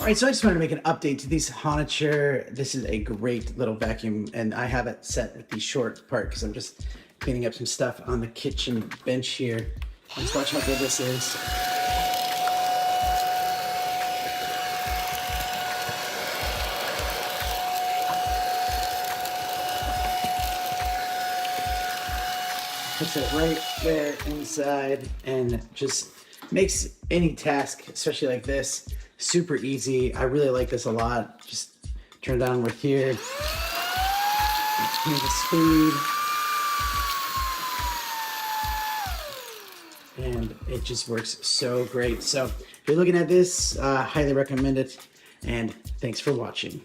All right, so I just wanted to make an update to these HONITURE. This is a great little vacuum, and I have it set with the short part because I'm just cleaning up some stuff on the kitchen bench here. Let's watch how good this is. Puts it right there inside and just makes any task, especially like this, super easy. I really like this a lot. Just turn it on right here. Change the speed. And it just works so great. So if you're looking at this, highly recommend it. And thanks for watching.